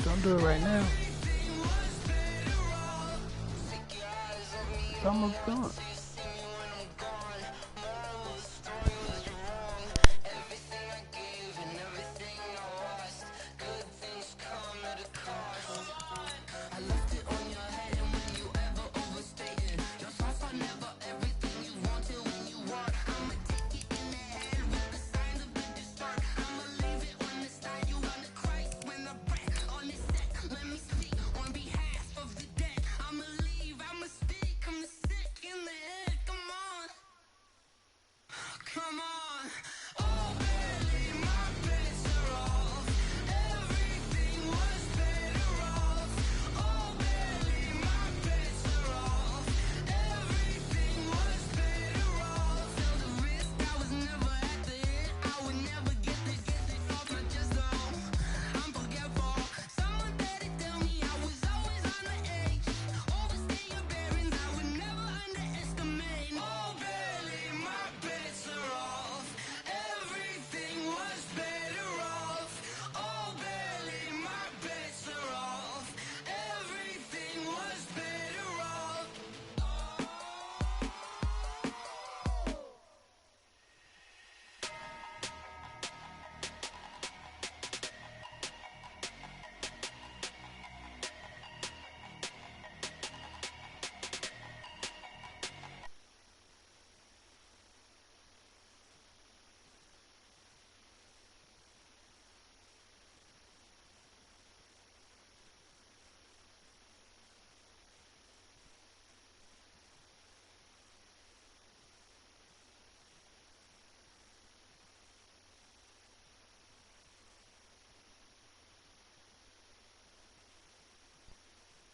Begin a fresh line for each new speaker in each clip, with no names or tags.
Don't do it right now. It's almost gone.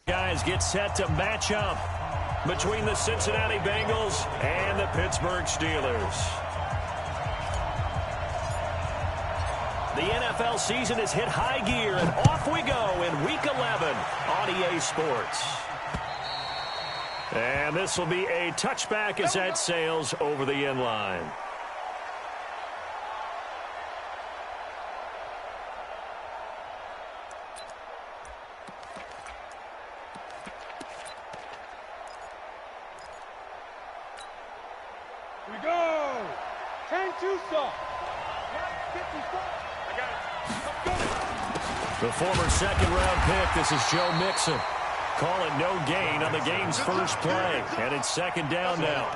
Guys get set to match up between the Cincinnati Bengals and the Pittsburgh Steelers. The NFL season has hit high gear, and off we go in Week 11 on EA Sports. And this will be a touchback as that sails over the end line. The former second-round pick, this is Joe Mixon. Call it no gain on the game's first play, and it's second down now.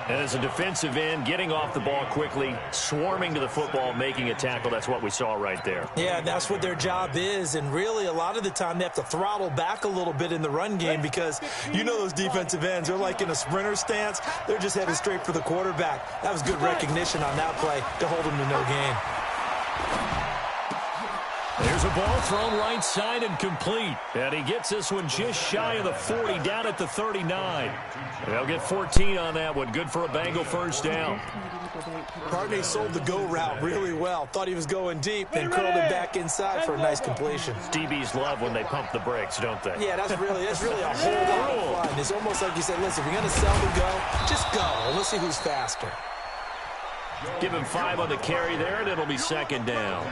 And as a defensive end, getting off the ball quickly, swarming to the football, making a tackle, that's what we saw right there.
Yeah, that's what their job is, and really a lot of the time they have to throttle back a little bit in the run game because you know those defensive ends, they're like in a sprinter stance. They're just headed straight for the quarterback. That was good recognition on that play to hold them to no gain.
There's a ball thrown right side and complete. And he gets this one just shy of the 40, down at the 39. They'll get 14 on that one. Good for a Bengal first down.
Gardner sold the go route really well. Thought he was going deep and curled it back inside for a nice completion.
DBs love when they pump the brakes, don't they?
Yeah, that's really a whole lot of fun. It's almost like you said, listen, if you're going to sell the go, just go. And let's see who's faster.
Give him 5 on the carry there, and it'll be second down.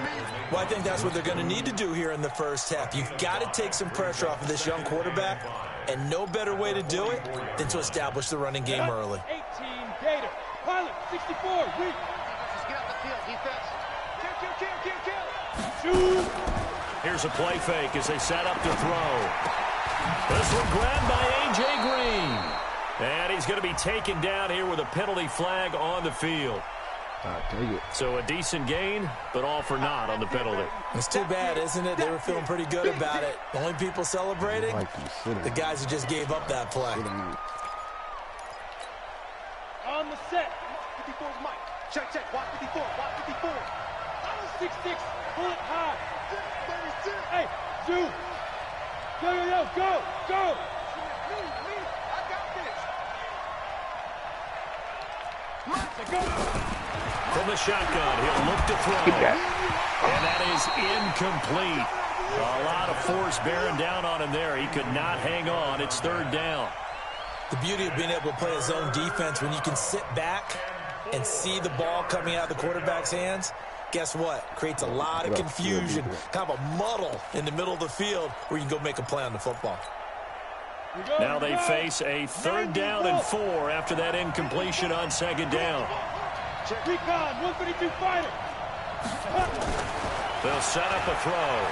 Well, I think that's what they're going to need to do here in the first half. You've got to take some pressure off of this young quarterback, and no better way to do it than to establish the running game early.
18, Gator. Pilot, 64, weak. Just get out the field, defense. Kill. Shoot.
Here's a play fake as they set up to throw. This one grabbed by A.J. Green. And he's going to be taken down here with a penalty flag on the field. So a decent gain, but all for naught on the penalty.
It's too bad, isn't it? They were feeling pretty good about it. The only people celebrating, the guys who just gave up that play.
On the set. 54's Mike. Check. Watch 54. Watch 54. 6-6. Pull it high. Hey, Zoo. Go. Me. I got this.
From the shotgun, he'll look to throw. And that is incomplete. A lot of force bearing down on him there. He could not hang on. It's third down.
The beauty of being able to play a zone defense when you can sit back and see the ball coming out of the quarterback's hands, guess what? Creates a lot of confusion, kind of a muddle in the middle of the field where you can go make a play on the football.
Now they face a third down and 4 after that incompletion on second down.
Recon, 152 fighter.
They'll set up a throw.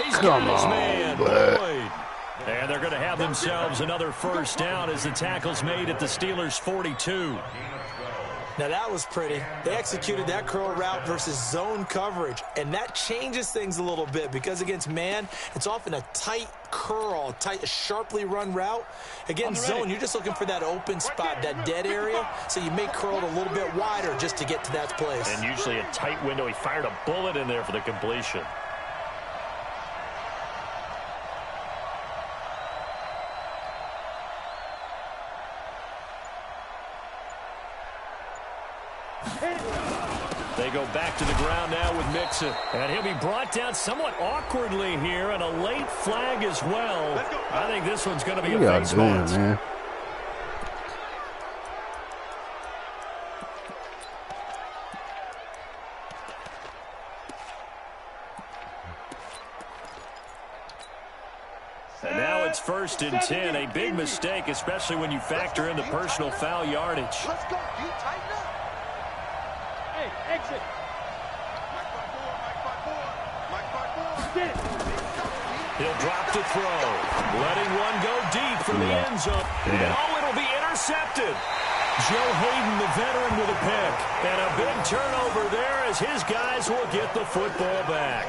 He's
Come
got his
on,
man,
bud.
Boyd. And they're going to have themselves another first down as the tackle's made at the Steelers' 42.
Now that was pretty. They executed that curl route versus zone coverage, and that changes things a little bit because against man, it's often a tight curl, tight, sharply run route. Against zone, you're just looking for that open spot, that dead area, so you may curl it a little bit wider just to get to that place.
And usually a tight window. He fired a bullet in there for the completion. They go back to the ground now with Mixon. And he'll be brought down somewhat awkwardly here, and a late flag as well. I think this one's going to be a face mask.
Man?
And now it's 1st and 10. A big mistake, especially when you factor in the personal foul yardage.
Let's go. You tighten up. Hey, exit.
He'll drop to throw. Letting one go deep for the end zone. And it'll be intercepted. Joe Hayden, the veteran, with a pick. And a big turnover there as his guys will get the football back.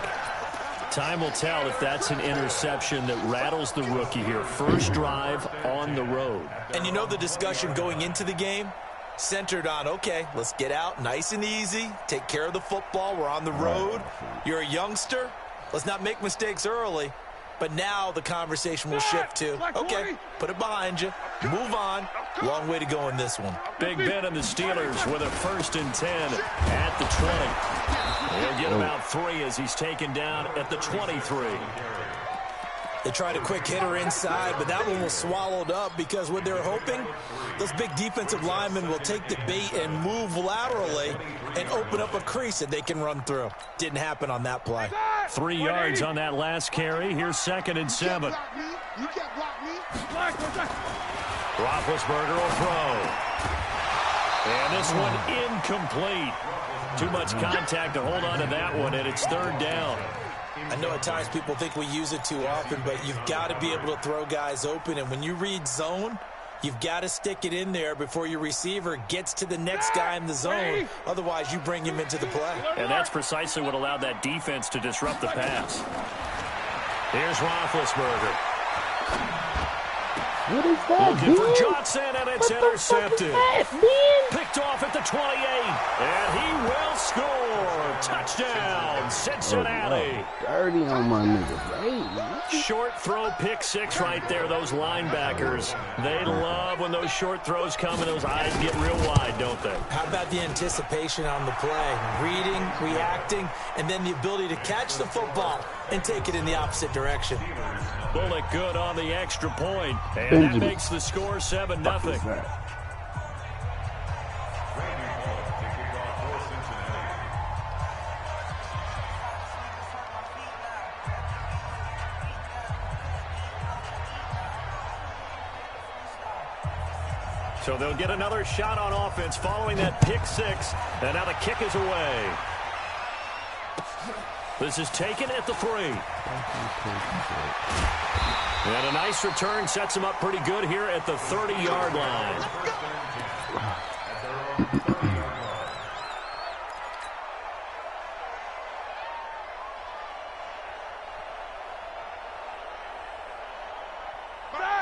Time will tell if that's an interception that rattles the rookie here. First drive on the road.
And you know the discussion going into the game? Centered on, okay, let's get out nice and easy, take care of the football, we're on the road, you're a youngster, let's not make mistakes early. But now the conversation will shift to, okay, put it behind you, move on, long way to go in this one.
Big Ben and the Steelers with a 1st and 10 at the 20. He'll get about 3 as he's taken down at the 23.
They tried a quick hitter inside, but that one was swallowed up because what they're hoping, those big defensive linemen will take the bait and move laterally and open up a crease that they can run through. Didn't happen on that play.
3 yards on that last carry. Here's 2nd and 7. Roethlisberger will throw. And this one incomplete. Too much contact to hold on to that one, and it's 3rd down.
I know at times people think we use it too often, but you've got to be able to throw guys open. And when you read zone, you've got to stick it in there before your receiver gets to the next guy in the zone. Otherwise, you bring him into the play.
And that's precisely what allowed that defense to disrupt the pass. Here's Roethlisberger.
What is that,
Looking for Johnson, and it's intercepted. Picked off at the 28, and he will score. Touchdown, Cincinnati.
Dirty on my nigga. Hey.
Short throw, pick 6 right there. Those linebackers, they love when those short throws come and those eyes get real wide, don't they?
How about the anticipation on the play? Reading, reacting, and then the ability to catch the football and take it in the opposite direction.
Bullet good on the extra point, and that makes the score 7-0. So they'll get another shot on offense following that pick 6, and now the kick is away. This is taken at the 3. And a nice return sets him up pretty good here at the 30-yard line.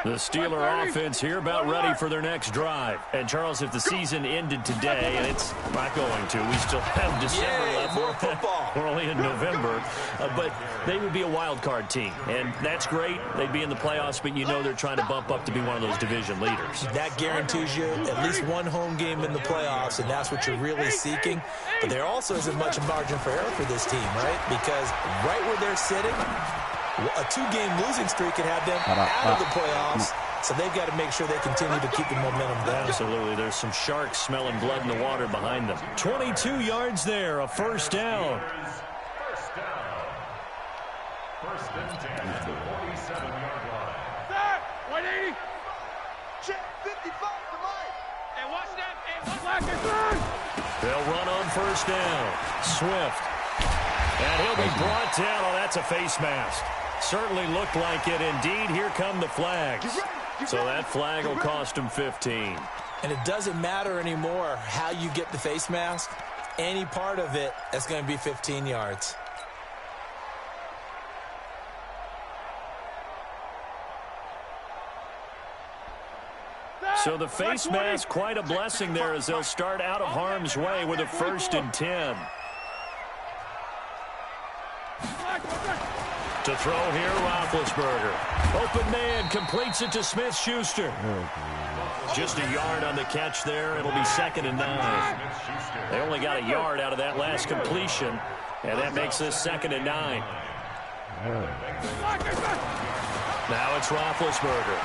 The Steeler offense here about ready for their next drive. And, Charles, if the season ended today, and it's not going to, we still have December
Get more football.
We're only in November, but they would be a wild card team, and that's great. They'd be in the playoffs, but you know they're trying to bump up to be one of those division leaders.
That guarantees you at least one home game in the playoffs, and that's what you're really seeking. But there also isn't much margin for error for this team, right? Because right where they're sitting, a 2-game losing streak could have them out of the playoffs. So they've got to make sure they continue to keep the momentum down.
Absolutely. There's some sharks smelling blood in the water behind them. 22 yards there, a first down.
First and 10 at the 47-yard line.
180.
Check 55 to Mike.
And watch that. And watch that.
They'll run on first down. Swift. And he'll be brought down. Oh, that's a face mask. Certainly looked like it. Indeed, here come the flags. So that flag will cost him 15.
And it doesn't matter anymore how you get the face mask. Any part of it, that's going to be 15 yards.
So the face mask, quite a blessing there as they'll start out of harm's way with a 1st and 10. To throw here, Roethlisberger. Open man, completes it to Smith-Schuster. Just a yard on the catch there. It'll be 2nd and 9. They only got a yard out of that last completion, and that makes this 2nd and 9. Now it's Roethlisberger.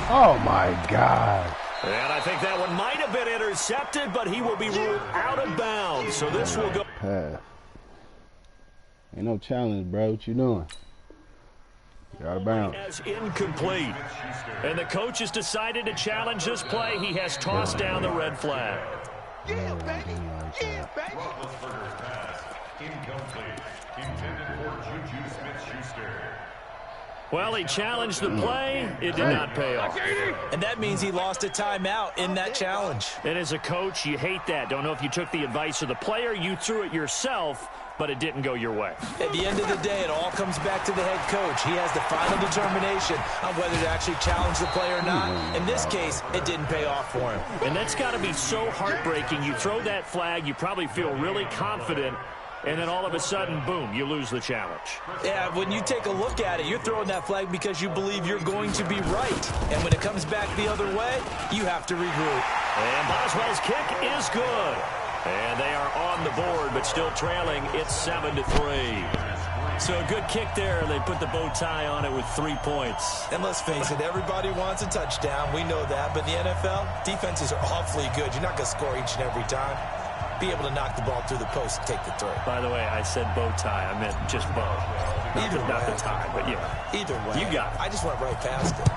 Oh, my God.
And I think that one might have been intercepted, but he will be ruled out of bounds. So this will go.
Pass. Ain't no challenge, bro. What you doing? You're out of bounds.
As incomplete. And the coach has decided to challenge this play. He has tossed down the red flag.
Yeah, baby. Yeah, baby.
Roethlisberger's pass. Incomplete. Intended for Juju Smith-Schuster.
Well, he challenged the play. It did not pay off.
And that means he lost a timeout in that challenge.
And as a coach, you hate that. Don't know if you took the advice of the player. You threw it yourself, but it didn't go your way.
At the end of the day, it all comes back to the head coach. He has the final determination on whether to actually challenge the play or not. In this case, it didn't pay off for him.
And that's got to be so heartbreaking. You throw that flag, you probably feel really confident, and then all of a sudden, boom, you lose the challenge.
Yeah, when you take a look at it, you're throwing that flag because you believe you're going to be right. And when it comes back the other way, you have to regroup.
And Boswell's kick is good. And they are on the board, but still trailing. It's 7-3. So a good kick there. They put the bow tie on it with 3 points.
And let's face it, everybody wants a touchdown. We know that. But in the NFL, defenses are awfully good. You're not going to score each and every time. Be able to knock the ball through the post and take the throw.
By the way, I said bow tie. I meant just bow. Not the tie, but yeah.
Either way.
You got it.
I just went right past it.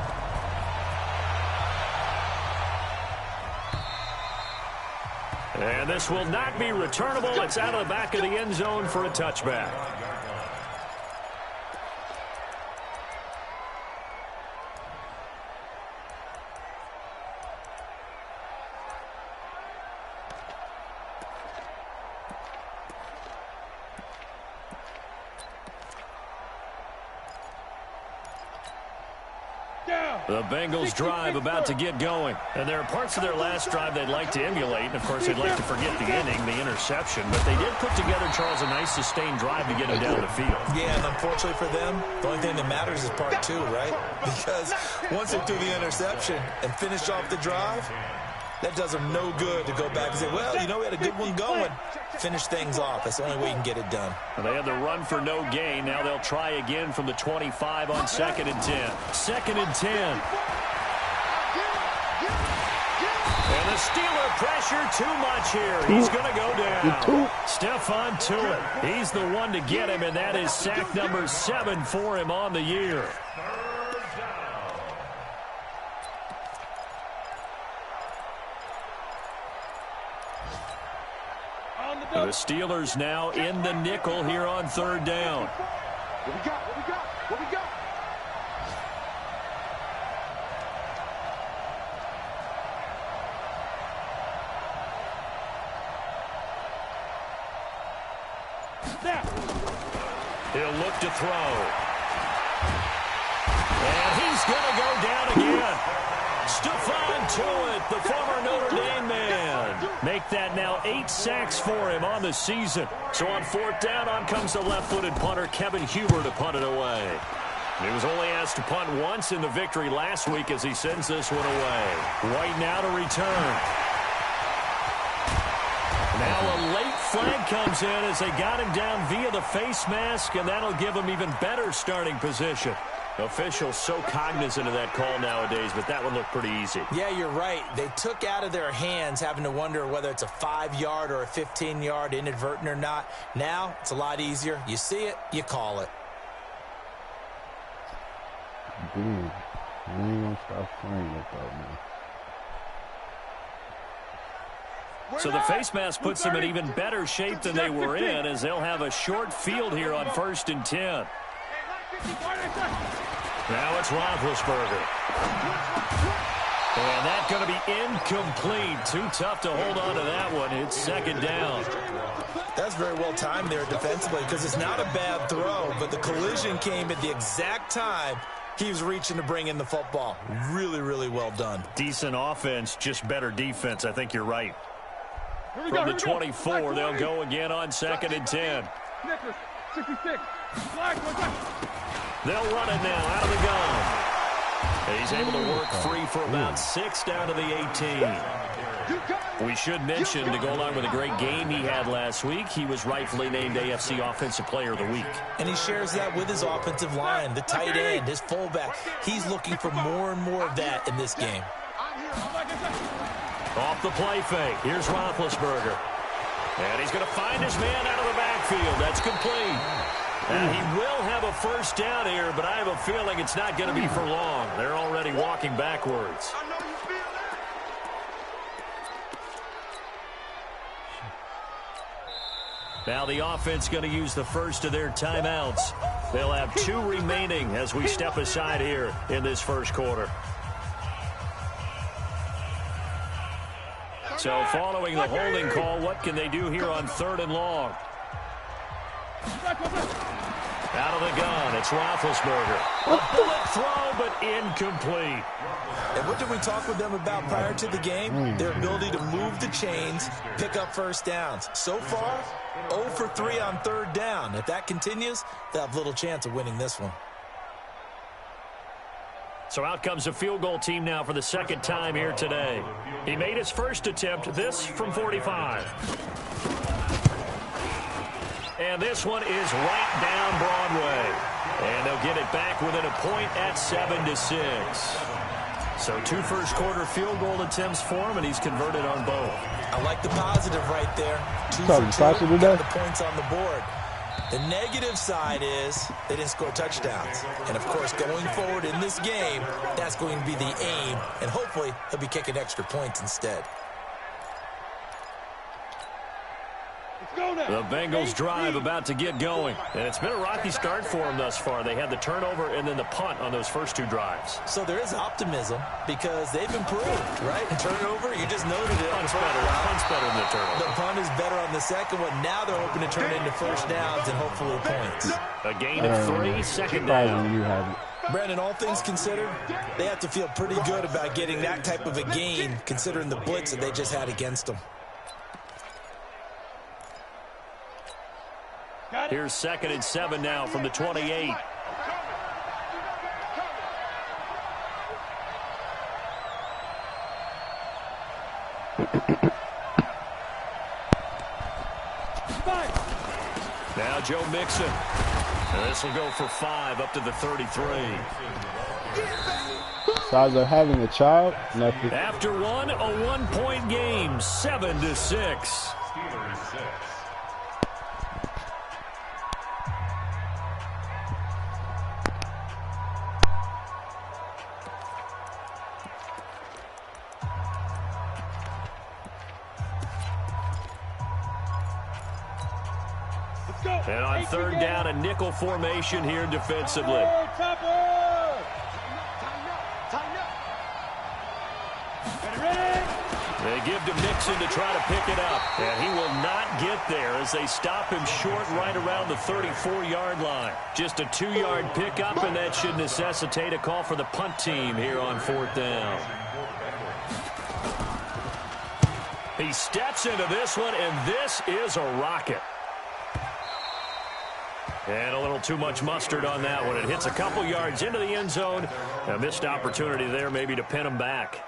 And this will not be returnable. It's out of the back of the end zone for a touchback. The Bengals drive about to get going. And there are parts of their last drive they'd like to emulate. And, of course, they'd like to forget the inning, the interception. But they did put together, Charles, a nice sustained drive to get him down the field.
Yeah, and unfortunately for them, the only thing that matters is part 2, right? Because once they threw the interception and finished off the drive, that does them no good to go back and say, well, you know, we had a good one going. Finish things off. That's the only way you can get it done.
And they had the run for no gain. Now they'll try again from the 25 on 2nd and 10. 2nd and 10. And the Steeler pressure too much here. He's going to go down. Stephon Tuitt. He's the one to get him, and that is sack number 7 for him on the year. The Steelers now in the nickel here on 3rd down.
What we got? What we got? What we got?
He'll look to throw. And he's going to go down again. Stephon Tuitt, the former Notre Dame man. Make that now 8 sacks for him on the season. So on 4th down, on comes the left-footed punter, Kevin Huber, to punt it away. He was only asked to punt once in the victory last week as he sends this one away. White now to return. Now a late flag comes in as they got him down via the face mask, and that'll give him even better starting position. Officials so cognizant of that call nowadays, but that one looked pretty easy.
Yeah, you're right. They took out of their hands having to wonder whether it's a 5-yard or a 15-yard inadvertent or not. Now it's a lot easier. You see it, you call it.
Dude, we ain't gonna stop playing it though, man.
So the face mask puts them in even better shape than they were in, as they'll have a short field here on 1st and 10. Now it's Roethlisberger. And that's going to be incomplete. Too tough to hold on to that one. It's 2nd down.
That's very well timed there defensively, because it's not a bad throw, but the collision came at the exact time he was reaching to bring in the football. Really, really well done.
Decent offense, just better defense. I think you're right. From the 24, they'll go again on 2nd and 10.
66.
They'll run it now out of the gun. He's able to work free for about 6 down to the 18. We should mention, to go along with a great game he had last week, he was rightfully named AFC Offensive Player of the Week.
And he shares that with his offensive line, the tight end, his fullback. He's looking for more and more of that in this game.
Off the play fake. Here's Roethlisberger. And he's going to find his man out of the backfield. That's complete. And he will have a 1st down here, but I have a feeling it's not going to be for long. They're already walking backwards. Now the offense going to use the first of their timeouts. They'll have 2 remaining as we step aside here in this 1st quarter. So following the holding call, what can they do here on 3rd and long? Out of the gun, it's Roethlisberger. A bullet throw, but incomplete.
And what did we talk with them about prior to the game? Their ability to move the chains, pick up 1st downs. So far, 0 for 3 on 3rd down. If that continues, they'll have little chance of winning this one.
So out comes a field goal team now for the 2nd time here today. He made his first attempt, this from 45. And this one is right down Broadway. And they'll get it back within a point at 7-6. So 2 first-quarter field goal attempts for him, and he's converted on both.
I like the positive right there. 2 for 2, got the points on the board. The negative side is they didn't score touchdowns. And, of course, going forward in this game, that's going to be the aim. And hopefully he'll be kicking extra points instead.
The Bengals drive about to get going. And it's been a rocky start for them thus far. They had the turnover and then the punt on those first 2 drives.
So there is optimism because they've improved, right? Turnover, you just noted it.
Punt's better than the turnover.
The punt is better on the second one. Now they're hoping to turn it into 1st downs and hopefully points.
A gain of 3, 2nd down.
Brandon, all things considered, they have to feel pretty good about getting that type of a gain considering the blitz that they just had against them.
Here's 2nd and 7 now from the 28. Now Joe Mixon. And this will go for 5 up to the 33.
Size of having a child? Nothing.
After one, a 1-point game, 7-6. And on 3rd down, a nickel formation here defensively. They give to Mixon to try to pick it up. And he will not get there as they stop him short right around the 34-yard line. Just a 2-yard pickup, and that should necessitate a call for the punt team here on 4th down. He steps into this one, and this is a rocket. And a little too much mustard on that one. It hits a couple yards into the end zone. A missed opportunity there maybe to pin him back.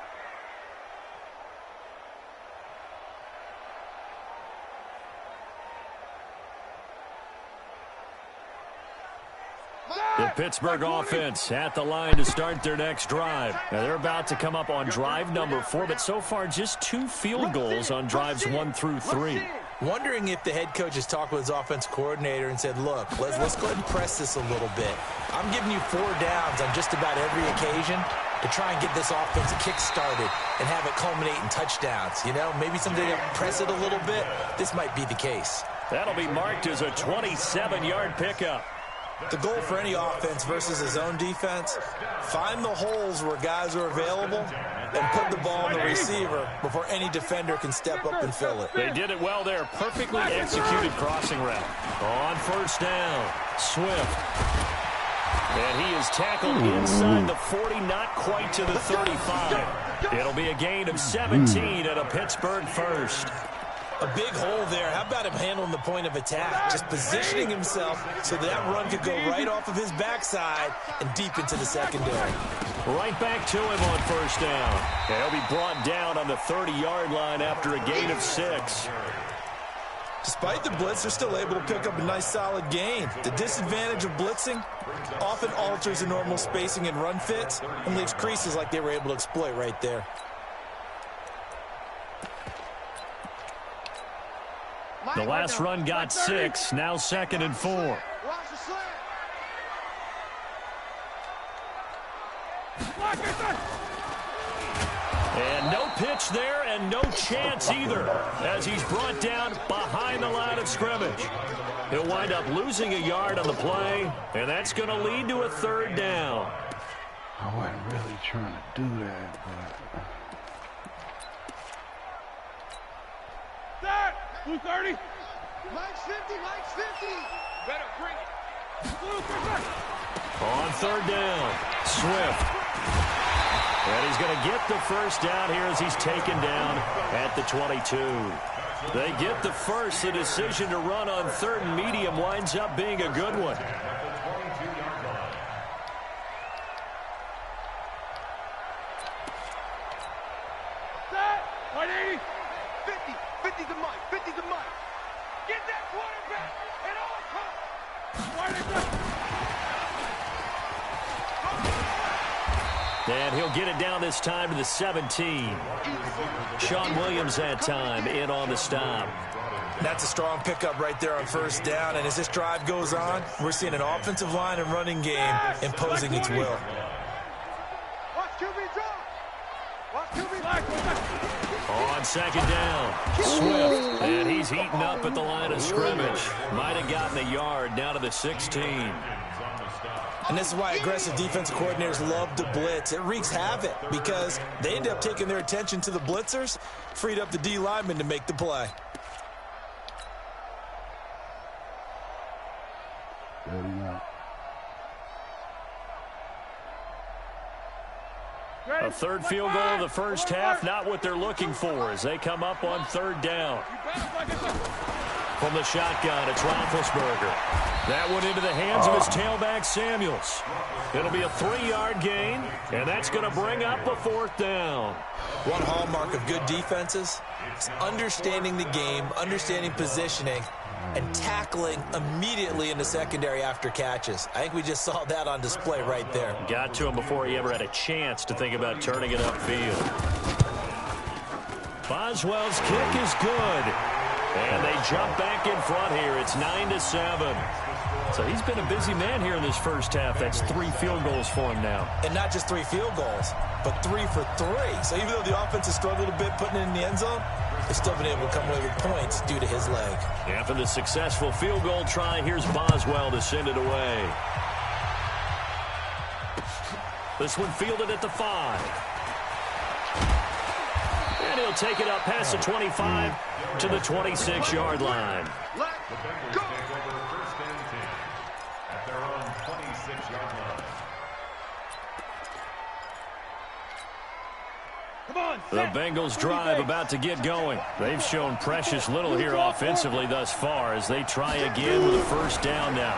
The Pittsburgh offense at the line to start their next drive. Now they're about to come up on drive number 4, but so far just 2 field goals on drives 1 through 3.
Wondering if the head coach has talked with his offense coordinator and said, look, let's go ahead and press this a little bit. I'm giving you 4 downs on just about every occasion to try and get this offense kick-started and have it culminate in touchdowns. You know, maybe someday they'll press it a little bit. This might be the case.
That'll be marked as a 27-yard pickup.
The goal for any offense versus a zone defense, find the holes where guys are available and put the ball in the receiver before any defender can step up and fill it.
They did it well there. Perfectly executed crossing route. On first down, Swift. And he is tackled inside the 40, not quite to the 35. It'll be a gain of 17 and a Pittsburgh first.
A big hole there. How about him handling the point of attack? Just positioning himself so that run could go right off of his backside and deep into the secondary.
Right back to him on first down. He'll be brought down on the 30-yard line after a gain of 6.
Despite the blitz, they're still able to pick up a nice solid gain. The disadvantage of blitzing often alters the normal spacing and run fits and leaves creases like they were able to exploit right there.
The last run got 6, now 2nd and 4. And no pitch there and no chance either as he's brought down behind the line of scrimmage. He'll wind up losing a yard on the play, and that's going to lead to a 3rd down.
I wasn't really trying to do that, but...
Blue 30.
Mike's 50, Mike's 50.
Better bring it. Blue 30.
On 3rd down, Swift. And he's going to get the first down here as he's taken down at the 22. They get the first. The decision to run on 3rd and medium winds up being a good one.
Set. 180.
50, 50 to Mike, 50 to Mike.
Get that quarterback at all costs. Wide open.
And he'll get it down this time to the 17. Sean Williams that time in on the stop.
That's a strong pickup right there on first down, and as this drive goes on, we're seeing an offensive line and running game imposing its will.
Watch QB drop. Watch QB
Black.
On 2nd down, Swift. And he's heating up at the line of scrimmage. Might have gotten a yard down to the 16.
And this is why aggressive defensive coordinators love to blitz. It wreaks havoc because they end up taking their attention to the blitzers, freed up the D lineman to make the play.
A 3rd field goal of the first half, not what they're looking for as they come up on 3rd down. From the shotgun, it's Roethlisberger. That went into the hands of his tailback, Samuels. It'll be a 3-yard gain, and that's going to bring up a 4th down.
One hallmark of good defenses is understanding the game, understanding positioning, and tackling immediately in the secondary after catches. I think we just saw that on display right there.
Got to him before he ever had a chance to think about turning it upfield. Boswell's kick is good. And they jump back in front here. It's 9-7. So he's been a busy man here in this first half. That's 3 field goals for him now.
And not just 3 field goals, but 3 for 3. So even though the offense has struggled a bit putting it in the end zone, they've still been able to come away with points due to his leg.
After the successful field goal try, here's Boswell to send it away. This one fielded at the 5. And he'll take it up past the 25 to the 26-yard line.
Let go.
At their own 26-yard line.
The Bengals drive about to get going. They've shown precious little here offensively thus far as they try again with a first down now.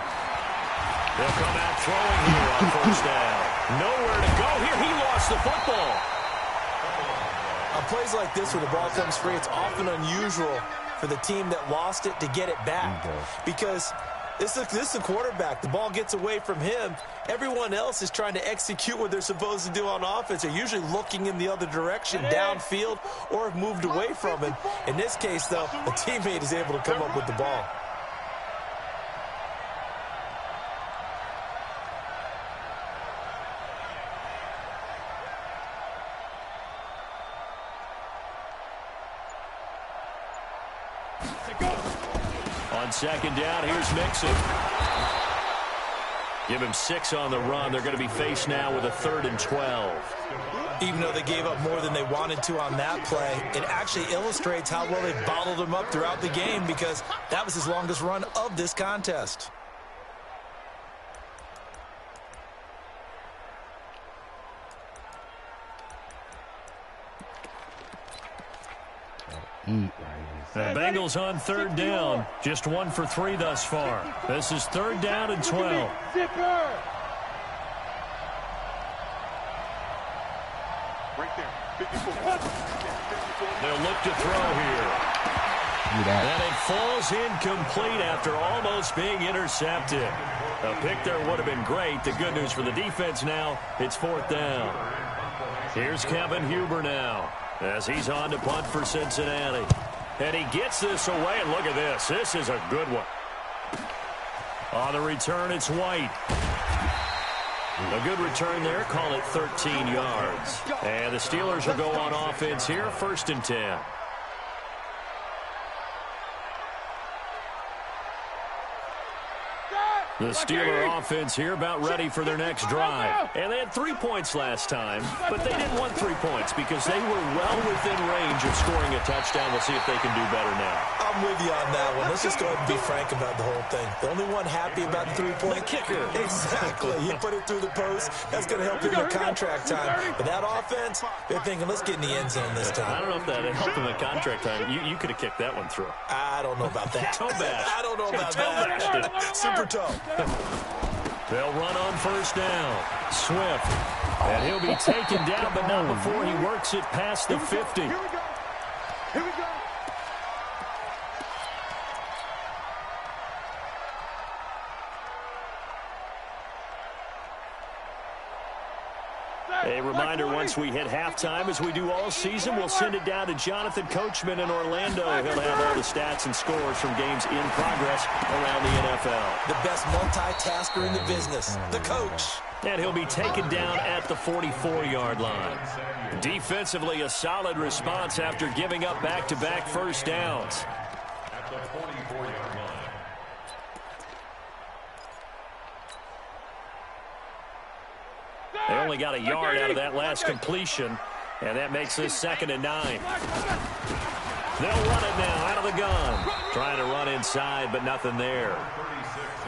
They'll come out throwing here on first down. Nowhere to go here. He lost the football.
On plays like this where the ball comes free, it's often unusual for the team that lost it to get it back. Because this is the quarterback. The ball gets away from him. Everyone else is trying to execute what they're supposed to do on offense. They're usually looking in the other direction, downfield, or have moved away from him. In this case, though, a teammate is able to come up with the ball.
On second down, here's Mixon. Give him 6 on the run. They're going to be faced now with a 3rd and 12.
Even though they gave up more than they wanted to on that play, it actually illustrates how well they bottled him up throughout the game because that was his longest run of this contest.
The Bengals on 3rd down. Just 1 for 3 thus far. This is 3rd down and 12. They'll look to throw here. And it falls incomplete after almost being intercepted. A pick there would have been great. The good news for the defense now, it's 4th down. Here's Kevin Huber now as he's on to punt for Cincinnati. And he gets this away, and look at this. This is a good one. On the return, it's White. A good return there. Call it 13 yards. And the Steelers will go on offense here, 1st and 10. The Steeler offense here about ready for their next drive. And they had 3 points last time, but they didn't want 3 points because they were well within range of scoring a touchdown. We'll see if they can do better now.
I'm with you on that one. Let's just go ahead and be frank about the whole thing. The only one happy about the 3-point
kicker.
Exactly. You put it through the post. That's going to help him in contract time. But that offense, they're thinking, let's get in the end zone this time.
I don't know if that helped him in contract time. You could have kicked that one through.
I don't know about that.
Toe bash.
I don't know about that. Super toe.
They'll run on first down. Swift. And he'll be taken down, but not before he works it past the 50.
Here we go. Here we go.
A reminder, once we hit halftime, as we do all season, we'll send it down to Jonathan Coachman in Orlando. He'll have all the stats and scores from games in progress around the NFL.
The best multitasker in the business, the coach.
And he'll be taken down at the 44-yard line. Defensively, a solid response after giving up back-to-back first downs.
At the 44-yard line.
They only got a yard out of that last completion, and that makes this 2nd and 9. They'll run it now out of the gun. Trying to run inside, but nothing there.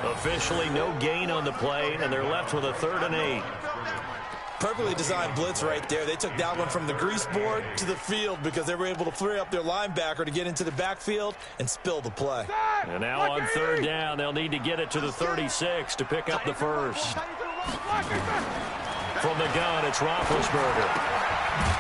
Officially no gain on the play, and they're left with a 3rd and 8.
Perfectly designed blitz right there. They took that one from the grease board to the field because they were able to free up their linebacker to get into the backfield and spill the play.
And now on 3rd down, they'll need to get it to the 36 to pick up the first. From the gun, it's Roethlisberger.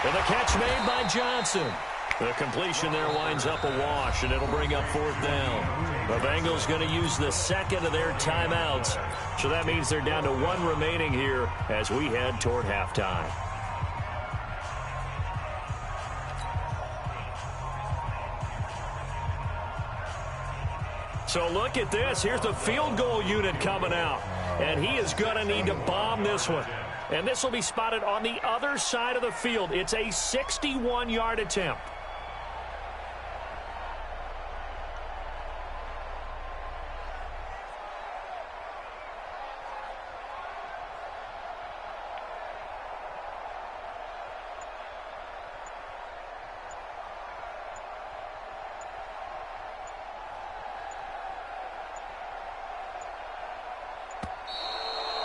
And the catch made by Johnson. The completion there winds up a wash, and it'll bring up 4th down. The Bengals going to use the 2nd of their timeouts. So that means they're down to 1 remaining here as we head toward halftime. So look at this. Here's the field goal unit coming out. And he is going to need to bomb this one. And this will be spotted on the other side of the field. It's a 61-yard attempt.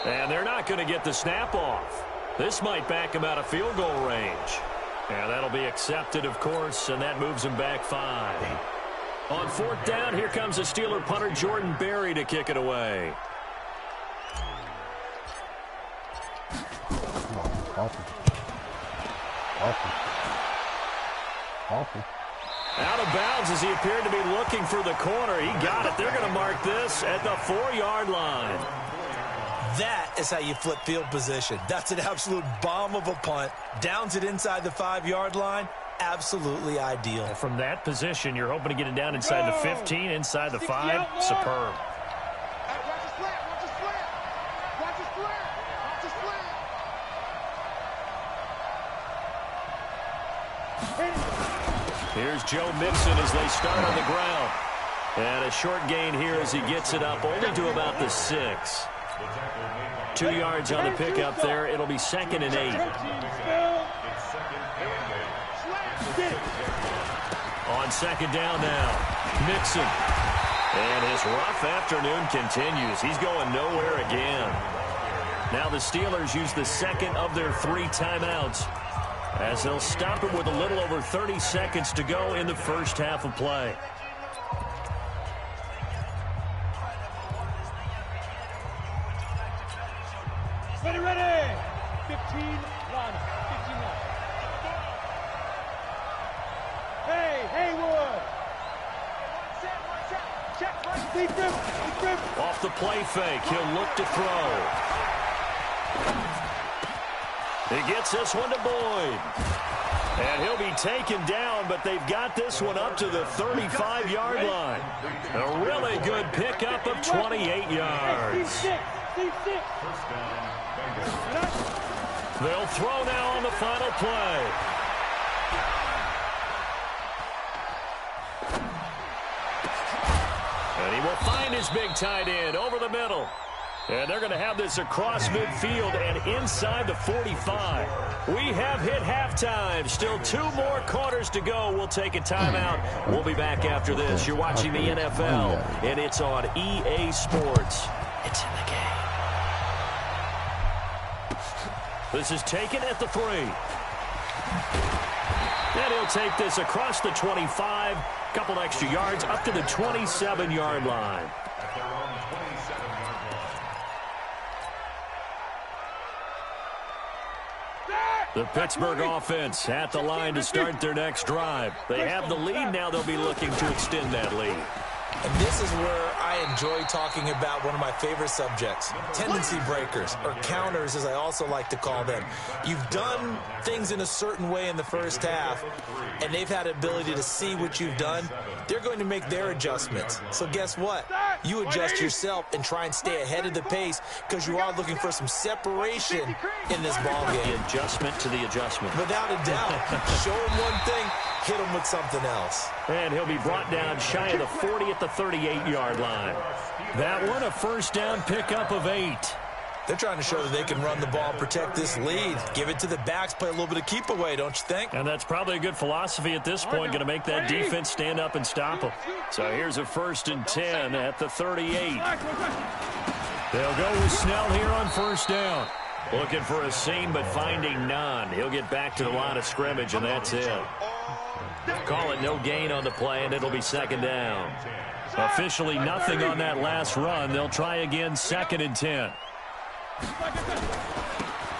And they're not going to get the snap off. This might back them out of field goal range. And that'll be accepted, of course, and that moves him back 5. On 4th down, here comes the Steeler punter Jordan Berry to kick it away.
Awful.
Out of bounds as he appeared to be looking for the corner. He got it. They're going to mark this at the 4-yard line.
That is how you flip field position. That's an absolute bomb of a punt. Downs it inside the 5-yard line. Absolutely ideal.
From that position, you're hoping to get it down inside the 15, inside the 5. Superb. Here's Joe Mixon as they start on the ground. And a short gain here as he gets it up only to about the 6. 2 yards on the pickup there. It'll be 2nd and 8. On 2nd down now, Mixon. And his rough afternoon continues. He's going nowhere again. Now the Steelers use the 2nd of their 3 timeouts, as they'll stop him with a little over 30 seconds to go in the first half of play.
Ready. 15 line. 15 line. Hey, Haywood. Check.
Off the play fake, he'll look to throw. He gets this one to Boyd. And he'll be taken down, but they've got this one up to the 35-yard line. A really good pickup of 28 yards. They'll throw now on the final play. And he will find his big tight end over the middle. And they're going to have this across midfield and inside the 45. We have hit halftime. Still 2 more quarters to go. We'll take a timeout. We'll be back after this. You're watching the NFL, and it's on EA Sports. It's in the game. This is taken at the 3. And he'll take this across the 25. Couple extra yards up to the 27-yard line. The Pittsburgh offense at the line to start their next drive. They have the lead. Now they'll be looking to extend that lead.
And this is where I enjoy talking about one of my favorite subjects, tendency breakers, or counters as I also like to call them. You've done things in a certain way in the first half, and they've had the ability to see what you've done. They're going to make their adjustments. So guess what? You adjust yourself and try and stay ahead of the pace because you are looking for some separation in this ballgame.
The adjustment to the adjustment.
Without a doubt. Show them one thing, hit them with something else.
And he'll be brought down shy of the 40 at the 38-yard line. That one, a first down pickup of 8.
They're trying to show that they can run the ball, protect this lead. Give it to the backs, play a little bit of keep away, don't you think?
And that's probably a good philosophy at this point, going to make that defense stand up and stop them. So here's a 1st and 10 at the 38. They'll go with Snell here on first down. Looking for a seam, but finding none. He'll get back to the line of scrimmage, and that's it. Call it no gain on the play, and it'll be 2nd down. Officially nothing on that last run. They'll try again, 2nd and 10.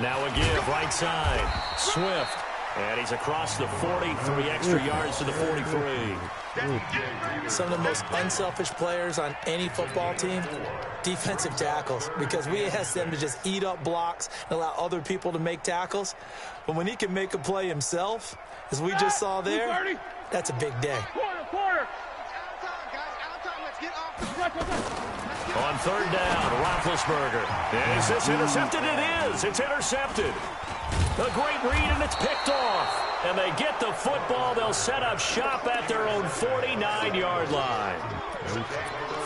Now a give, right side. Swift. And he's across the 40, 3 extra yards to the 43.
Some of the most unselfish players on any football team, defensive tackles, because we ask them to just eat up blocks and allow other people to make tackles. But when he can make a play himself, as we just saw there, that's a big day.
On 3rd down, Roethlisberger. Is this intercepted? It is. It's intercepted. A great read, and it's picked off. And they get the football. They'll set up shop at their own 49-yard line.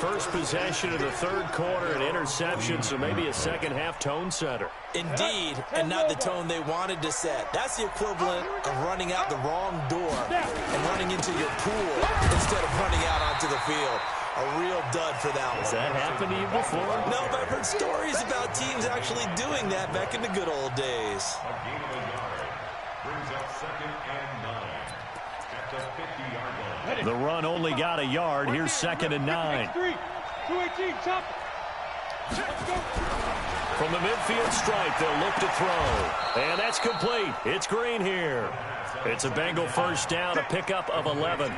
First possession of the 3rd quarter, an interception, so maybe a second-half tone setter.
Indeed, and not the tone they wanted to set. That's the equivalent of running out the wrong door and running into your pool instead of running out onto the field. A real dud for that one.
Has that happened to you before?
No, but I've heard stories about teams actually doing that back in the good old days.
Brings up 2nd and 9. At the 50-yard line.
The run only got a yard. Here's 2nd and 9.
218, chop.
From the midfield stripe, they'll look to throw. And that's complete. It's Green here. It's a Bengal first down, a pickup of 11.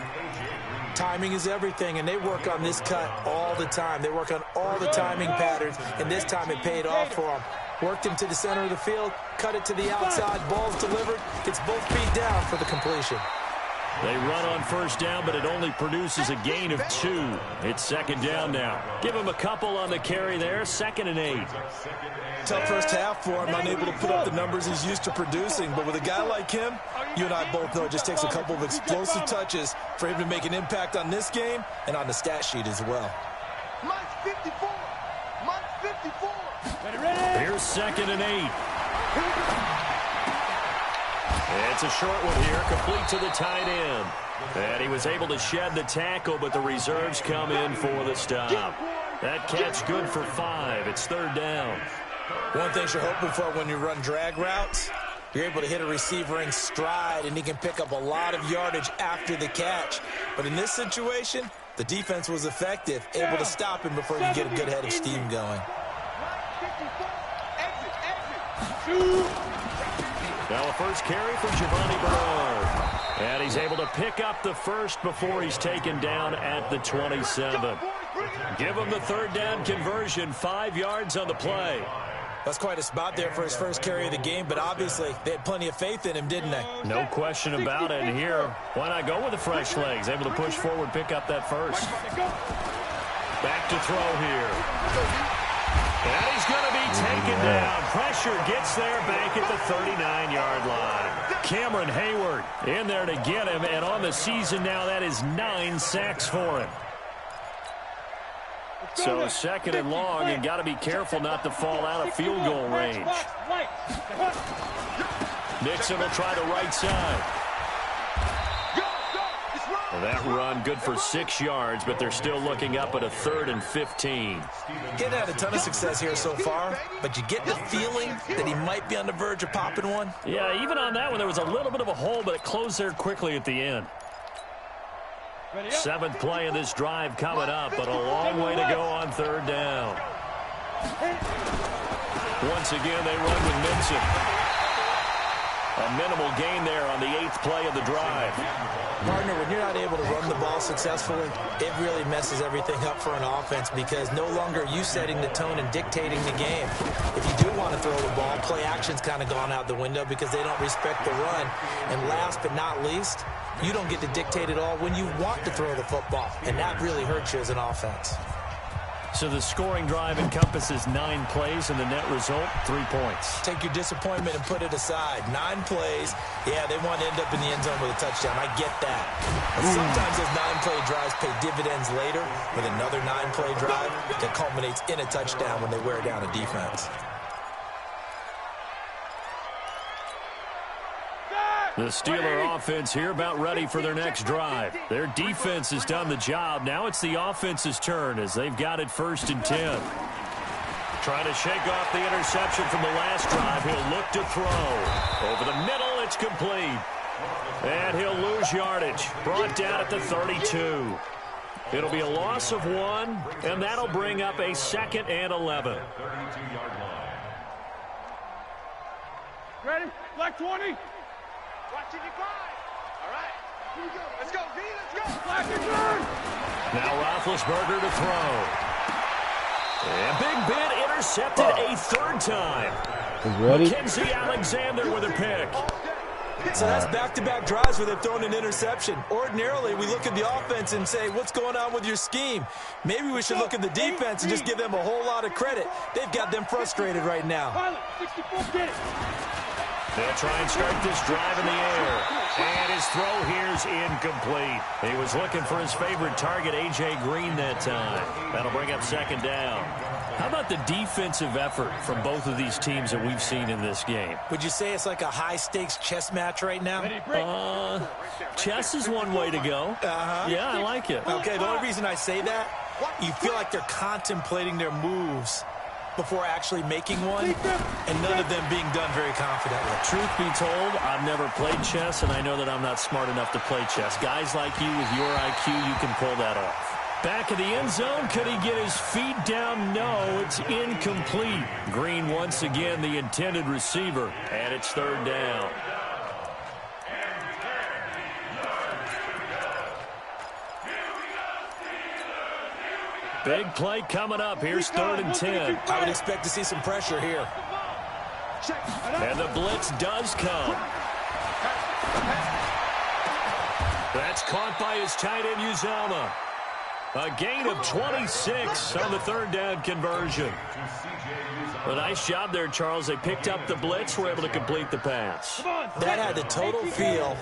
Timing is everything, and they work on this cut all the time. They work on all the timing patterns, and this time it paid off for them. Worked him to the center of the field, cut it to the outside, ball's delivered. Gets both feet down for the completion.
They run on first down, but it only produces a gain of 2. It's 2nd down now. Give him a couple on the carry there, 2nd and 8.
Tough first half for him, unable to put up the numbers he's used to producing. But with a guy like him, you and I both know it just takes a couple of explosive touches for him to make an impact on this game and on the stat sheet as well.
Mike's 54. Mike's 54.
Here's 2nd and 8. It's a short one here, complete to the tight end. And he was able to shed the tackle, but the reserves come in for the stop. That catch good for 5. It's 3rd down.
One thing you're hoping for when you run drag routes, you're able to hit a receiver in stride, and he can pick up a lot of yardage after the catch. But in this situation, the defense was effective, able to stop him before you get a good head of steam going.
Now a first carry for Giovanni Bernard. And he's able to pick up the first before he's taken down at the 27. Give him the 3rd down conversion, 5 yards on the play.
That's quite a spot there for his first carry of the game, but obviously they had plenty of faith in him, didn't they?
No question about it. And here, why not go with the fresh legs? Able to push forward, pick up that first. Back to throw here. And he's going to be taken down. Pressure gets there back at the 39-yard line. Cameron Hayward in there to get him, and on the season now, that is 9 sacks for him. So 2nd and long, and got to be careful not to fall out of field goal range. Nixon will try the right side. That run good for 6 yards, but they're still looking up at a 3rd and 15.
Getting had a ton of success here so far, but you get the feeling that he might be on the verge of popping one.
Yeah, even on that one, there was a little bit of a hole, but it closed there quickly at the end. 7th play of this drive coming up, but a long way to go on 3rd down. Once again, they run with Nixon. A minimal gain there on the 8th play of the drive.
Partner, when you're not able to run the ball successfully, it really messes everything up for an offense because no longer are you setting the tone and dictating the game. If you do want to throw the ball, play action's kind of gone out the window because they don't respect the run. And last but not least, you don't get to dictate it all when you want to throw the football, and that really hurts you as an offense.
So the scoring drive encompasses 9 plays, and the net result, 3 points.
Take your disappointment and put it aside. 9 plays. Yeah, they want to end up in the end zone with a touchdown. I get that. But sometimes those 9-play drives pay dividends later with another 9-play drive that culminates in a touchdown when they wear down a defense.
The Steeler offense here about ready for their next drive. Their defense has done the job. Now it's the offense's turn as they've got it 1st and 10. Trying to shake off the interception from the last drive. He'll look to throw. Over the middle, it's complete. And he'll lose yardage. Brought down at the 32. It'll be a loss of 1, and that'll bring up a 2nd and 11.
32-yard line.
Ready? Black 20.
Watching you guys. All right. Here we go. Let's go, V. Let's go.
Black and turn.
Now Roethlisberger to throw. And Big Ben intercepted a 3rd time.
Is ready?
Mackenzie Alexander with a pick.
So that's back-to-back drives where they've thrown an interception. Ordinarily, we look at the offense and say, what's going on with your scheme? Maybe we should look at the defense and just give them a whole lot of credit. They've got them frustrated right now.
Pilot, 64, get it.
They'll try and start this drive in the air. And his throw here's incomplete. He was looking for his favorite target, A.J. Green, that time. That'll bring up 2nd down. How about the defensive effort from both of these teams that we've seen in this game?
Would you say it's like a high-stakes chess match right now?
Chess is one way to go. Yeah, I like it.
Okay, the only reason I say that, you feel like they're contemplating their moves before actually making one, and none of them being done very confidently.
Truth be told, I've never played chess, and I know that I'm not smart enough to play chess. Guys like you with your IQ, you can pull that off. Back of the end zone, could he get his feet down? No, it's incomplete. Green once again the intended receiver, and it's third down. Big play coming up. Here's 3rd and 10.
I would expect to see some pressure here.
And the blitz does come. That's caught by his tight end, Uzama. A gain of 26 on the 3rd down conversion. A nice job there, Charles. They picked up the blitz, were able to complete the pass.
That had the total feel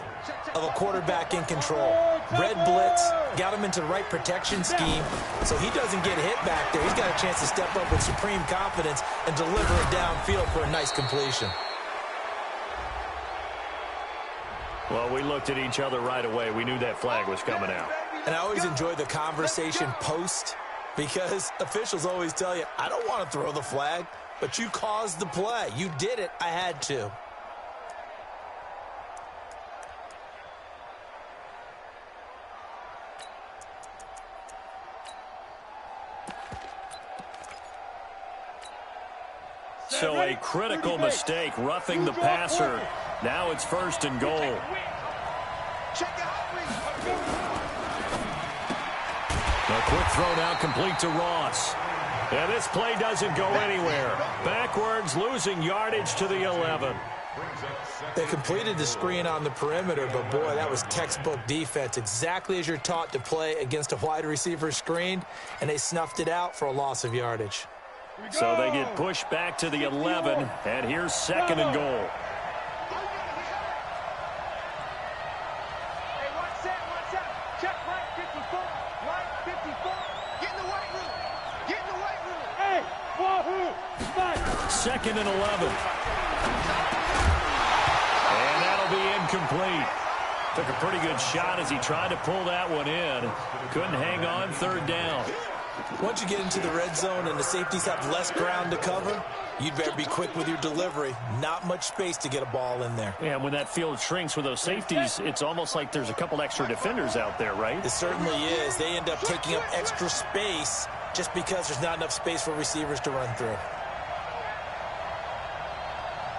of a quarterback in control. Red blitz, got him into the right protection scheme, so he doesn't get hit back there. He's got a chance to step up with supreme confidence and deliver it downfield for a nice completion.
Well, we looked at each other right away. We knew that flag was coming out.
And I always enjoy the conversation post, because officials always tell you, I don't want to throw the flag, but you caused the play. You did it. I had to.
So a critical mistake, roughing the passer. Now it's 1st and goal. A quick throw now complete to Ross. And this play doesn't go anywhere. Backwards, losing yardage to the 11.
They completed the screen on the perimeter, but boy, that was textbook defense. Exactly as you're taught to play against a wide receiver screen, and they snuffed it out for a loss of yardage.
So they get pushed back to the 11, and here's 2nd and goal.
Check right 54, right 54. Get in the weight room. Get in the weight room.
Hey, wahoo!
2nd and 11. And that'll be incomplete. Took a pretty good shot as he tried to pull that one in. Couldn't hang on, 3rd down.
Once you get into the red zone and the safeties have less ground to cover, you'd better be quick with your delivery. Not much space to get a ball in there.
Yeah, when that field shrinks with those safeties, it's almost like there's a couple extra defenders out there, right?
It certainly is. They end up taking up extra space just because there's not enough space for receivers to run through.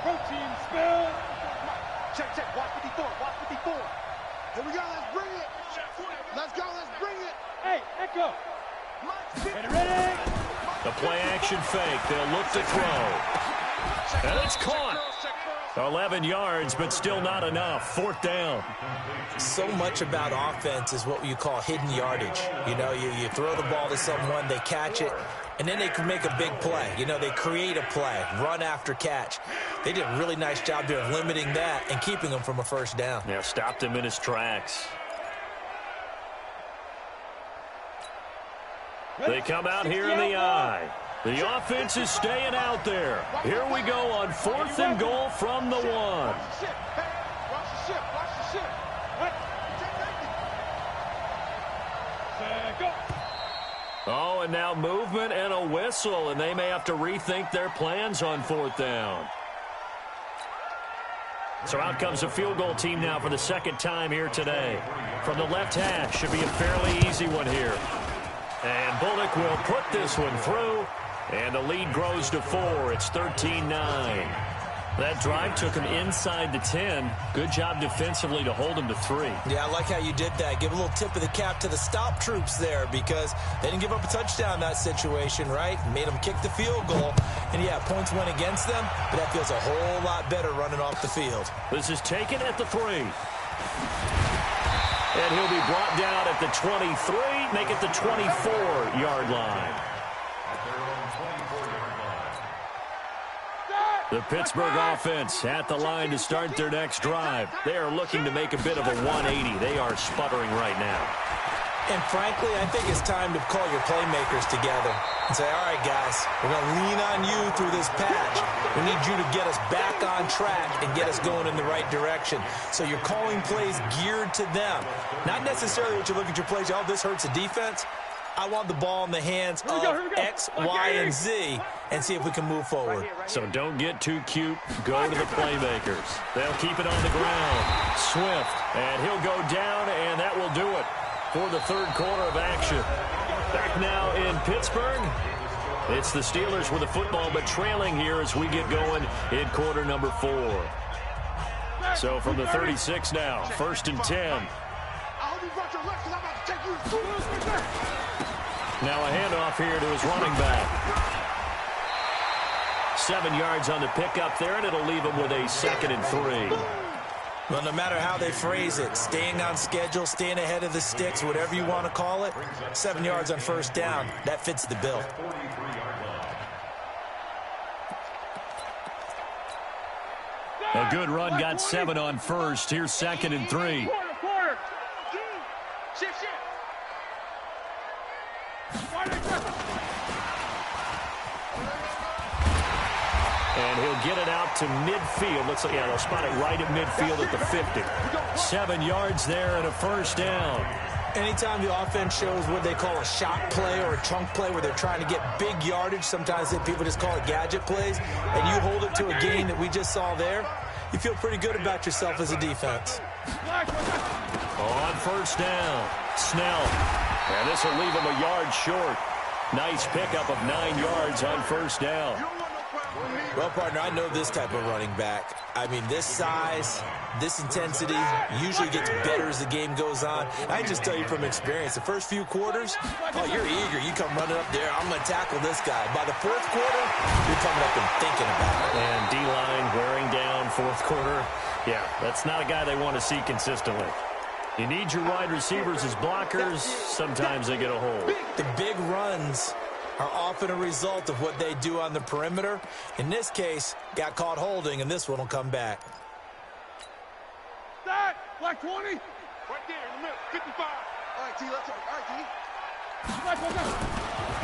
Protein spill.
Check. Watch 54. Watch 54. Here we go. Let's bring it. Let's go. Let's bring it.
Hey, Echo. Get ready.
The play action fake. They'll look to throw. And it's caught. 11 yards, but still not enough. 4th down.
So much about offense is what you call hidden yardage. You know, you throw the ball to someone, they catch it, and then they can make a big play. You know, they create a play, run after catch. They did a really nice job there of limiting that and keeping them from a 1st down.
Yeah, stopped him in his tracks. They come out here in the eye. The offense is staying out there. Here we go on 4th and goal from the 1.
Watch the ship. Watch the ship.
Oh, and now movement and a whistle, and they may have to rethink their plans on 4th down. So out comes a field goal team now for the 2nd time here today. From the left hash, should be a fairly easy one here. And Bullock will put this one through, and the lead grows to 4. It's 13-9. That drive took him inside the 10. Good job defensively to hold him to 3.
Yeah, I like how you did that. Give a little tip of the cap to the stop troops there, because they didn't give up a touchdown in that situation, right? Made them kick the field goal. And, yeah, points went against them, but that feels a whole lot better running off the field.
This is taken at the 3. And he'll be brought down at the 23, make it the 24-yard line. The Pittsburgh offense at the line to start their next drive. They are looking to make a bit of a 180. They are sputtering right now.
And frankly, I think it's time to call your playmakers together and say, all right, guys, we're going to lean on you through this patch. We need you to get us back on track and get us going in the right direction. So you're calling plays geared to them. Not necessarily what you look at your plays, oh, this hurts the defense. I want the ball in the hands of X, Y, and Z and see if we can move forward.
So don't get too cute. Go to the playmakers. They'll keep it on the ground. Swift, and he'll go down, and that will do it for the third quarter of action. Back now in Pittsburgh. It's the Steelers with the football, but trailing here as we get going in quarter number 4. So from the 36 now, 1st and 10. Now a handoff here to his running back. 7 yards on the pickup there, and it'll leave him with a 2nd and 3.
Well, no matter how they phrase it, staying on schedule, staying ahead of the sticks, whatever you want to call it, 7 yards on 1st down, that fits the bill.
A good run, got 7 on 1st. Here's 2nd and 3. And he'll get it out to midfield. Looks like, yeah, they'll spot it right at midfield at the 50. 7 yards there and a 1st down.
Anytime the offense shows what they call a shot play or a chunk play where they're trying to get big yardage, sometimes people just call it gadget plays, and you hold it to a gain that we just saw there, you feel pretty good about yourself as a defense.
On 1st down, Snell. And this will leave him a yard short. Nice pickup of 9 yards on 1st down.
Well, partner, I know this type of running back. I mean, this size, this intensity usually gets better as the game goes on. I just tell you from experience, the first few quarters, oh, you're eager. You come running up there, I'm going to tackle this guy. By the 4th quarter, you're coming up and thinking about it.
And D-line wearing down 4th quarter. Yeah, that's not a guy they want to see consistently. You need your wide receivers as blockers. Sometimes they get a hold.
The big runs are often a result of what they do on the perimeter. In this case, got caught holding, and this one will come back.
That, like 20. Right there in the middle, 55.
All right, T, let's go. All right, T.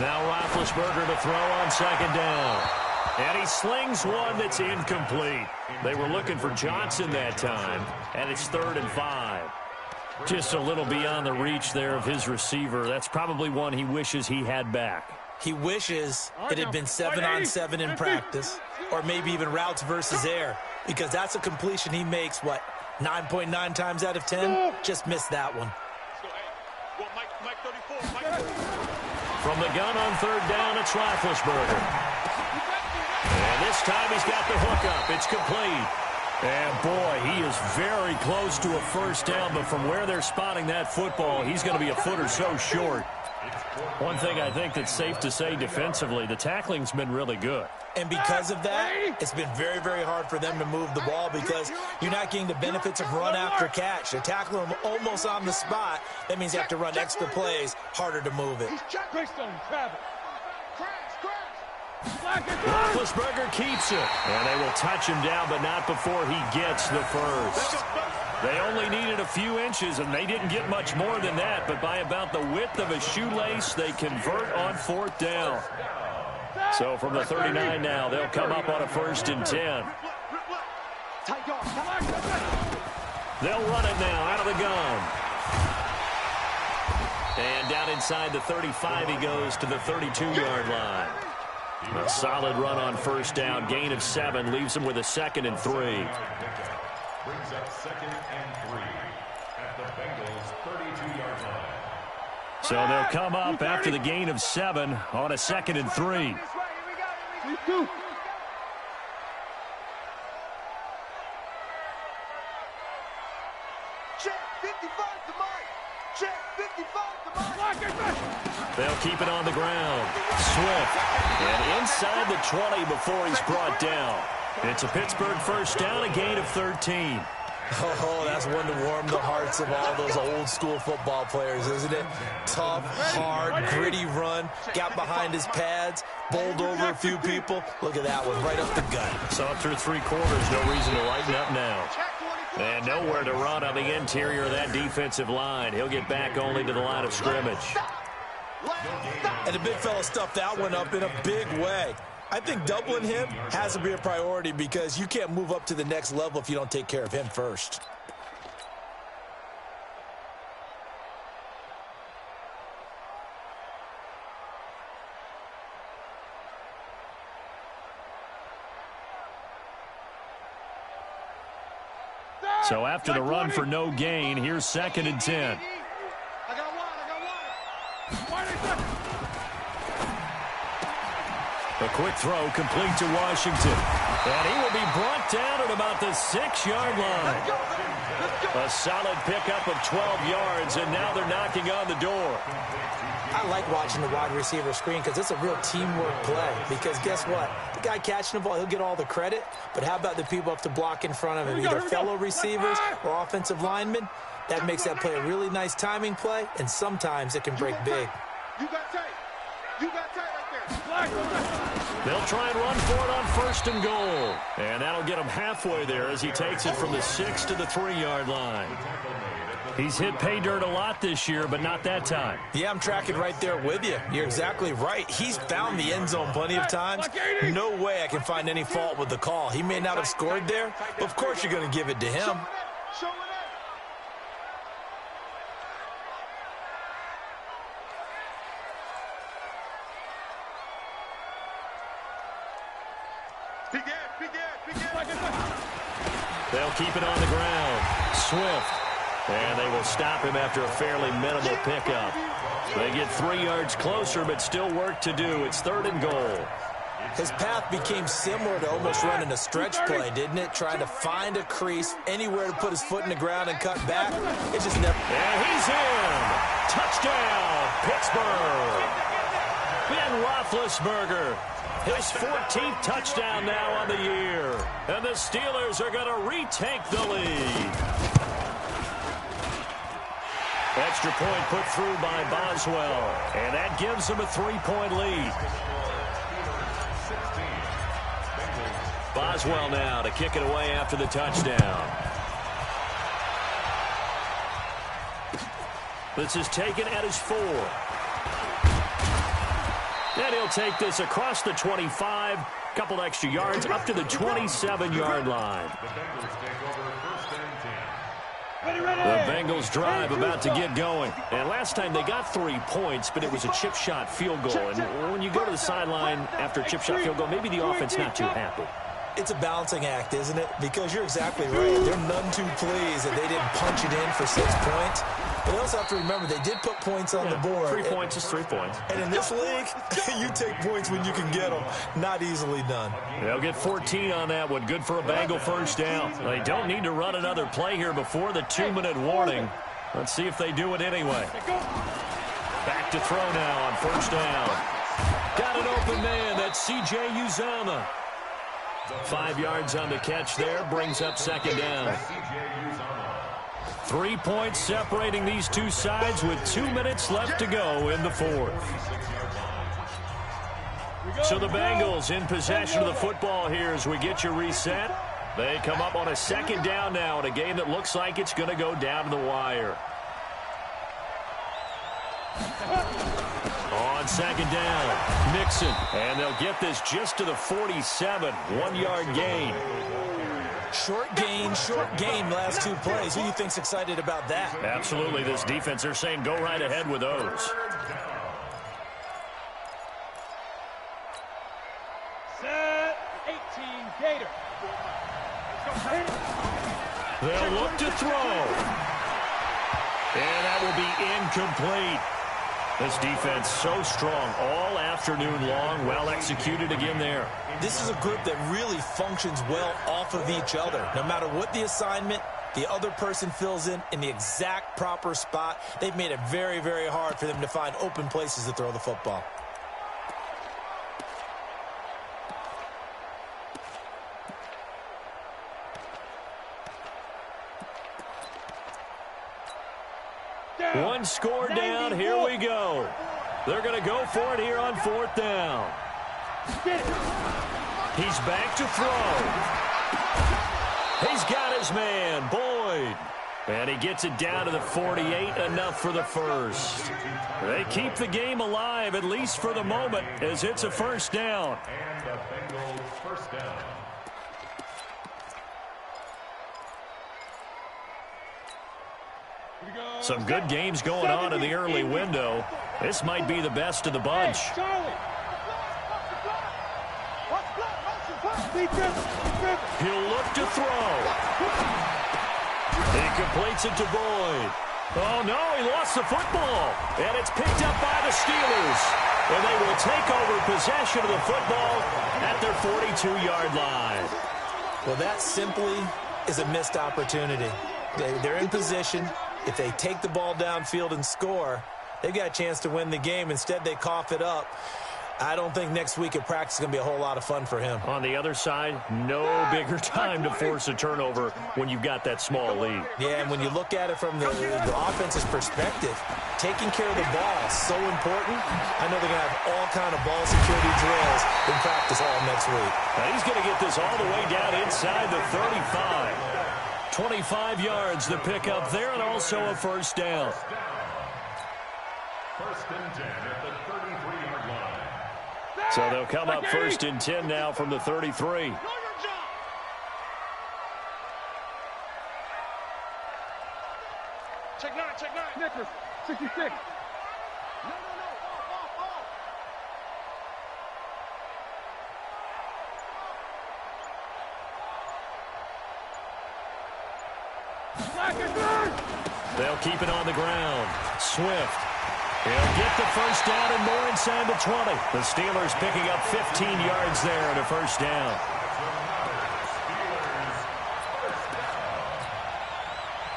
Now Roethlisberger to throw on 2nd down. And he slings one that's incomplete. They were looking for Johnson that time, and it's 3rd and 5. Just a little beyond the reach there of his receiver. That's probably one he wishes he had back.
He wishes it had been 7-on-7 in practice, or maybe even routes versus air, because that's a completion he makes, what, 9.9 times out of 10? Just missed that one.
From the gun on 3rd down, it's Roethlisberger. And this time he's got the hook up. It's complete. And, boy, he is very close to a 1st down, but from where they're spotting that football, he's going to be a foot or so short. One thing I think that's safe to say defensively, the tackling's been really good.
And because of that, it's been very, very hard for them to move the ball because you're not getting the benefits of run after catch. They're tackling them almost on the spot. That means you have to run extra plays, harder to move it.
Roethlisberger keeps it. And they will touch him down, but not before he gets the 1st. They only needed a few inches, and they didn't get much more than that. But by about the width of a shoelace, they convert on 4th down. So from the 39 now, they'll come up on a 1st and 10. They'll run it now out of the gun. And down inside the 35, he goes to the 32-yard line. A solid run on 1st down. Gain of 7 leaves him with a 2nd and 3.
Brings up 2nd and 3 at the Bengals' 32-yard line.
So they'll come up after the gain of 7 on a 2nd and 3.
Check 55 to Mike. Check 55 to Mike.
They'll keep it on the ground. Swift. And inside the 20 before he's brought down. It's a Pittsburgh 1st down, a gain of 13.
Oh, that's one to warm the hearts of all those old-school football players, isn't it? Tough, hard, gritty run. Got behind his pads, bowled over a few people. Look at that one, right up the gut.
So through 3 quarters, no reason to lighten up now. And nowhere to run on the interior of that defensive line. He'll get back only to the line of scrimmage.
And the big fella stuffed that one up in a big way. I think doubling him has to be a priority because you can't move up to the next level if you don't take care of him first.
So after the run for no gain, here's 2nd and 10. A quick throw complete to Washington. And he will be brought down at about the 6-yard line. A solid pickup of 12 yards, and now they're knocking on the door.
I like watching the wide receiver screen because it's a real teamwork play. Because guess what? The guy catching the ball, he'll get all the credit. But how about the people up to block in front of him? Either fellow receivers or offensive linemen. That makes that play a really nice timing play, and sometimes it can break big.
You got tight. You got tight right there.
They'll try and run for it on 1st and goal. And that'll get him halfway there as he takes it from the 6 to the 3-yard line. He's hit pay dirt a lot this year, but not that time.
Yeah, I'm tracking right there with you. You're exactly right. He's found the end zone plenty of times. No way I can find any fault with the call. He may not have scored there, but of course you're going to give it to him.
Show it up.
They'll keep it on the ground. Swift. And they will stop him after a fairly minimal pickup. They get 3 yards closer, but still work to do. It's 3rd and goal.
His path became similar to almost running a stretch play, didn't it? Trying to find a crease, anywhere to put his foot in the ground and cut back. It just never...
And he's in! Touchdown, Pittsburgh! Ben Roethlisberger. His 14th touchdown now on the year. And the Steelers are going to retake the lead. Extra point put through by Boswell. And that gives them a 3-point lead. Boswell now to kick it away after the touchdown. This is taken at his 4. And he'll take this across the 25. Couple extra yards up to the 27-yard line. The Bengals drive about to get going. And last time they got 3 points, but it was a chip shot field goal. And when you go to the sideline after a chip shot field goal, maybe the offense not too happy.
It's a balancing act, isn't it? Because you're exactly right. They're none too pleased that they didn't punch it in for 6 points. But they also have to remember they did put points on the board.
3 points is 3 points.
And in this league, you take points when you can get them. Not easily done.
They'll get 14 on that one. Good for a Bengal first down. They don't need to run another play here before the 2-minute warning. Let's see if they do it anyway. Back to throw now on 1st down. Got an open man. That's C.J. Uzomah. 5 yards on the catch there. Brings up 2nd down. 3 points separating these two sides with 2 minutes left to go in the 4th. So the Bengals in possession of the football here as we get you reset. They come up on a 2nd down now in a game that looks like it's going to go down to the wire. On 2nd down, Mixon. And they'll get this just to the 47, 1-yard gain.
Short gain, last 2 plays. Who do you think's excited about that?
Absolutely, this defense, they're saying go right ahead with those.
Set 18 Gator.
They'll look to throw. And that will be incomplete. This defense so strong all afternoon long. Well executed again there.
This is a group that really functions well off of each other. No matter what the assignment, the other person fills in the exact proper spot. They've made it very, very hard for them to find open places to throw the football.
One score down. Here we go. They're going to go for it here on 4th down. He's back to throw. He's got his man, Boyd. And he gets it down to the 48, enough for the first. They keep the game alive, at least for the moment, as it's a 1st down.
And the Bengals 1st down.
Some good games going on in the early window. This might be the best of the bunch.
Defense.
He'll look to throw. He completes it to Boyd. Oh, no, he lost the football. And it's picked up by the Steelers. And they will take over possession of the football at their 42-yard line.
Well, that simply is a missed opportunity. They're in position. If they take the ball downfield and score, they've got a chance to win the game. Instead, they cough it up. I don't think next week at practice is going to be a whole lot of fun for him.
On the other side, no bigger time to force a turnover when you've got that small lead.
Yeah, and when you look at it from the offense's perspective, taking care of the ball is so important. I know they're going to have all kind of ball security drills in practice all next week.
Now he's going to get this all the way down inside the 35. 25 yards to pick up there, and also a first down.
First and 10 at the 33-yard line.
So they'll come up first and 10 now from the 33.
Check 9, check 9.
Snickers, 66.
They'll keep it on the ground. Swift. He'll get the first down and more inside the 20. The Steelers picking up 15 yards there and a first down.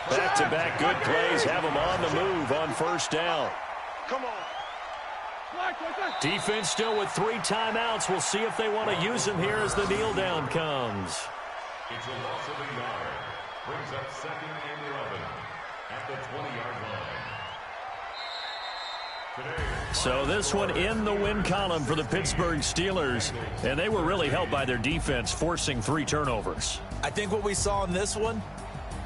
Back-to-back good plays have them on the move on first down.
Come on.
Defense still with 3 timeouts. We'll see if they want to use them here as the kneel down comes.
It's a loss of a yard. Brings up second and 11 at the 20-yard line.
So this one in the win column for the Pittsburgh Steelers. And they were really helped by their defense, forcing 3 turnovers.
I think what we saw in this one,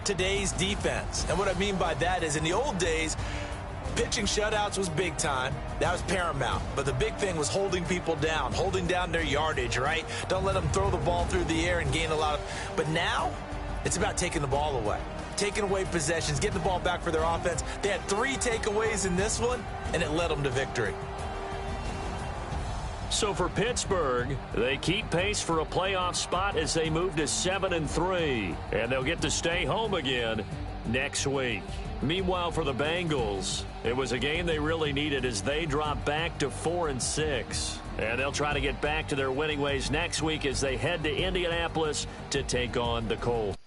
today's defense. And what I mean by that is in the old days, pitching shutouts was big time. That was paramount. But the big thing was holding people down, holding down their yardage, right? Don't let them throw the ball through the air and gain a lot of... But now, it's about taking the ball away. Taking away possessions, getting the ball back for their offense. They had 3 takeaways in this one, and it led them to victory.
So for Pittsburgh, they keep pace for a playoff spot as they move to 7-3. And they'll get to stay home again next week. Meanwhile, for the Bengals, it was a game they really needed as they drop back to 4-6. And they'll try to get back to their winning ways next week as they head to Indianapolis to take on the Colts.